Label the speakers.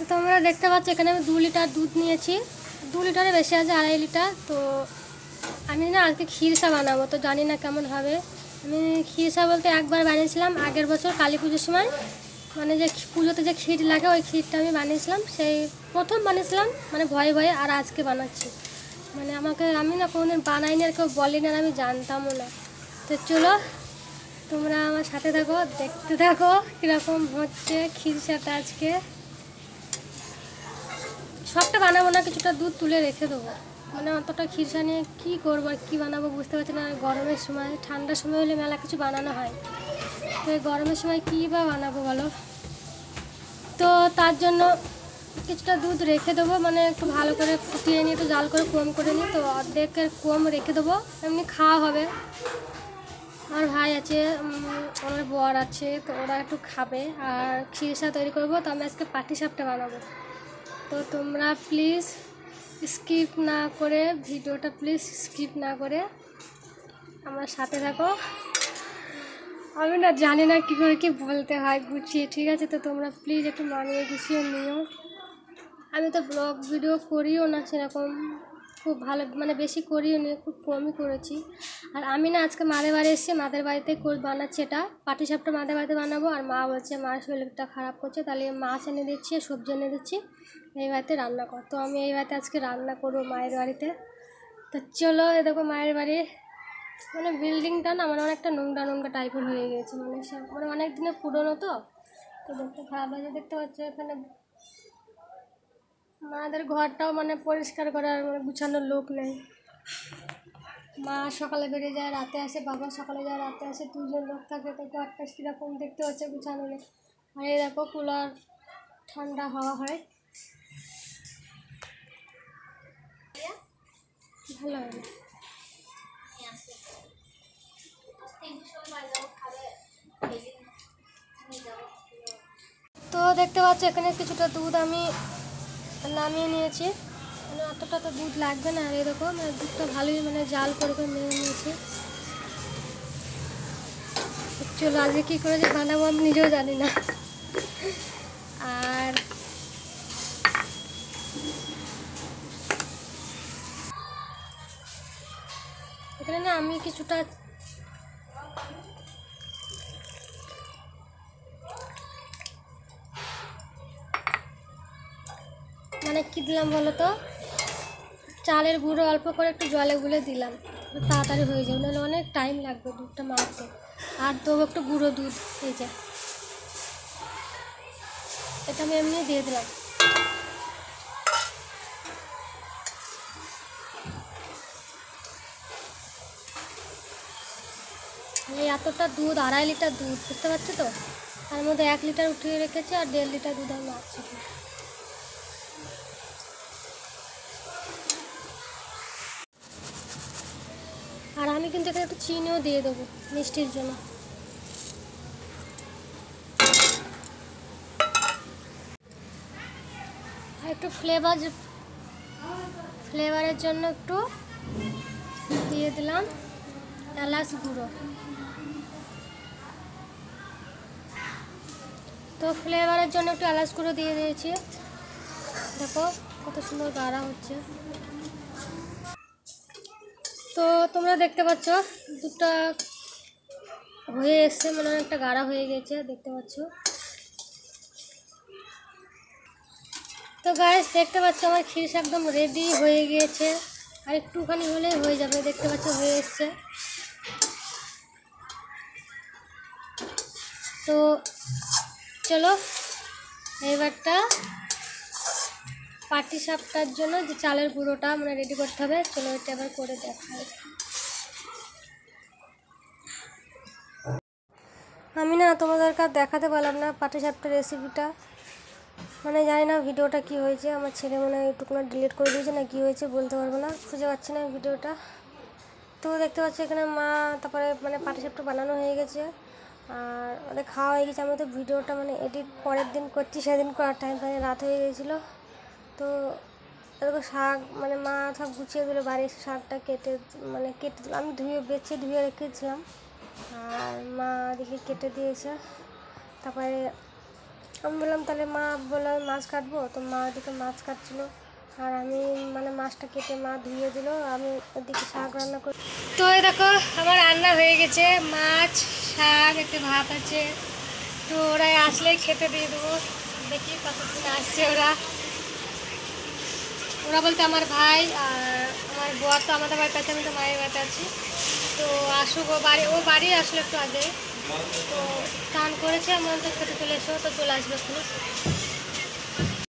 Speaker 1: তো তোমরা দেখতে পাচ্ছ এখানে আমি 2 লিটার দুধ নিয়েছি, 2 লিটারে বেশি আছে, 2.5 লিটার। তো আমি না আজকে ক্ষীরসা বানাবো, তো জানি না কেমন হবে। আমি ক্ষীরসা বলতে একবার বানিয়েছিলাম আগের বছর কালী পুজোর সময়, মানে যে পুজোতে যে ক্ষীর লাগে ওই ক্ষীরটা আমি বানিয়েছিলাম, সেই প্রথম বানিয়েছিলাম মানে ভয়ে ভয়ে। আর আজকে বানাচ্ছি, মানে আমি না কোনোদিন বানাইনি, আর কেউ বলেনি, আর আমি জানতামও না। তো চলো তোমরা আমার সাথে থাকো, দেখতে থাকো কীরকম হচ্ছে ক্ষীরসাটা। আজকে সবটা বানাবো না, কিছুটা দুধ তুলে রেখে দেবো, মানে অতটা ক্ষীরসা নিয়ে কী করবো আর কী বানাবো বুঝতে পারছি না। গরমের সময়, ঠান্ডার সময় হলে মেলা কিছু বানানো হয়, তো এই গরমের সময় কী বা বানাবো বলো। তো তার জন্য কিছুটা দুধ রেখে দেবো, মানে একটু ভালো করে ফুটিয়ে নিয়ে একটু জাল করে কম করে নিই, তো অর্ধেকের কম রেখে দেবো, এমনি খাওয়া হবে। আমার ভাই আছে, আমার বর আছে, তো ওরা একটু খাবে। আর ক্ষীরসা তৈরি করবো, তো আমি আজকে পাটিসাপটা বানাবো। তো তোমরা প্লিজ স্কিপ না করে ভিডিওটা স্কিপ না করে আমার সাথে থাকো। আমি না জানি না কী করে কি বলতে হয় গুছিয়ে, ঠিক আছে? তো তোমরা প্লিজ একটু মানিয়ে গুছিয়ে নিও। আমি তো ব্লগ ভিডিও করিও না সেরকম, খুব ভালো মানে বেশি করিও নি, খুব কমই করেছি। আর আমি না আজকে মাদের বাড়ি এসেছি, মাদের বাড়িতে বানাচ্ছি এটা পাটিসাপটা, মাদের বাড়িতে বানাবো। আর মা বলছে মার শরীরটা খারাপ করছে, তাহলে মাছ এনে দিচ্ছি, সবজি এনে দিচ্ছি, এই বাড়িতে রান্না কর। তো আমি এই বাড়িতে আজকে রান্না করবো মায়ের বাড়িতে। তো চলো, এ দেখো মায়ের বাড়ি, মানে বিল্ডিংটা না মানে অনেকটা নোংরা নোংরা টাইপের হয়ে গেছে, মানে অনেক দিনের পুরনো, তো দেখতে খারাপ লাগে। দেখতে পাচ্ছ এখানে মাদের ঘরটাও মানে পরিষ্কার করার মানে গুছানোর লোক নেই। মা সকালে বেরিয়ে যায়, রাতে আসে, বাবা সকালে যায়, রাতে আসে, 2জন লোক থাকে, তো ঘরটা কীরকম দেখতে হচ্ছে গুছানো নেই। আর এই দেখো কুলার, ঠান্ডা হাওয়া হয়, ভালো হবে। তো দেখতে পাচ্ছ এখানে কিছুটা দুধ আমি নামিয়ে নিয়েছি, মানে অতটা তো দুধ লাগবে না। আর এই দেখো মানে দুধটা ভালোই মানে জাল করে করে নিয়ে নিয়েছি। চলো আজকে কী করে যে বানাবো আমি নিজেও জানি না। আর এখানে না আমি কিছুটা মানে কী দিলাম বলো তো, চালের গুঁড়ো অল্প করে একটু জলে গুলে দিলাম, তাড়াতাড়ি হয়ে যাবে, নাহলে অনেক টাইম লাগবে দুধটা মাখতে। আর দেবো একটু গুঁড়ো দুধ, এই যে এটা আমি এমনি দিয়ে দিলাম। এই এতটা দুধ, 2.5 লিটার দুধ, বুঝতে পারছো তো? তার মধ্যে 1 লিটার উঠিয়ে রেখেছি, আর 1.5 লিটার দুধ আমি মাখছি। আর আমি কিন্তু এখানে একটু চিনিও দিয়ে দেবো মিষ্টির জন্য। আর একটু ফ্লেভারের জন্য একটু দিয়ে দিলাম এলাচ গুঁড়ো। তো ফ্লেভারের জন্য একটু এলাচ গুঁড়ো দিয়ে দিয়েছি। দেখো কত সুন্দর গাঢ়া হচ্ছে। তো তোমরা দেখতে পাচ্ছ দুধটা হয়ে এসছে, মানে অনেকটা গাঢ়া হয়ে গেছে, দেখতে পাচ্ছ। তো গাইস দেখতে পাচ্ছ আমার ক্ষীরসা একদম রেডি হয়ে গিয়েছে, আর একটুখানি হলেই হয়ে যাবে। দেখতে পাচ্ছ হয়ে এসছে। তো চলো এবারটা পাটিসাপটার জন্য যে চালের গুঁড়োটা মানে রেডি করতে হবে, চলো এটা এবার করে দেখাই। আমি না তোমাদের কাছে দেখাতে পারলাম না পাটিসাপটার রেসিপিটা, মানে জানি না ভিডিওটা কি হয়েছে, আমার ছেলে মনে হয় একটু ডিলিট করে দিয়েছে না কি হয়েছে বলতে পারবো না, খুঁজে পাচ্ছি না ভিডিওটা। তো দেখতে পাচ্ছি এখানে মা তারপরে মানে পাটিসাপটা বানানো হয়ে গেছে, আর ওদের খাওয়া হয়ে গেছে। আমি তো ভিডিওটা মানে এডিট পরের দিন করছি, সেদিন করার টাইম পাইনি, রাত হয়ে গেছিলো। তো এরকম শাক মানে মা সব গুছিয়ে দিল, বাড়ি এসে শাকটা কেটে দিল, আমি ধুয়ে রেখেছিলাম, আর মা দেখি কেটে দিয়েছে। তারপরে আমি বললাম তাহলে মা বললাম মাছ কাটবো, তো মা ওদিকে মাছ কাটছিলো আর আমি মানে মাছটা কেটে মা ধুয়ে দিল, আমি ওদিকে শাক রান্না করি। তো এই দেখো আমার রান্না হয়ে গেছে, মাছ শাক একটু ভাত আছে। তো ওরা আসলেই খেতে দিয়ে দেবো, দেখি কতক্ষণ আসছে ওরা। ওরা বলতে আমার ভাই আর আমার বর তো আমাদের বাড়িতে আছে, আমি তো মায়ের বাড়িতে আছি। তো আসুক, ও বাড়ি আসলো একটু আগে। তো স্নান করেছে, আমার তো খেতে চলে এসো, তো চলে আসবে এক্ষুনি।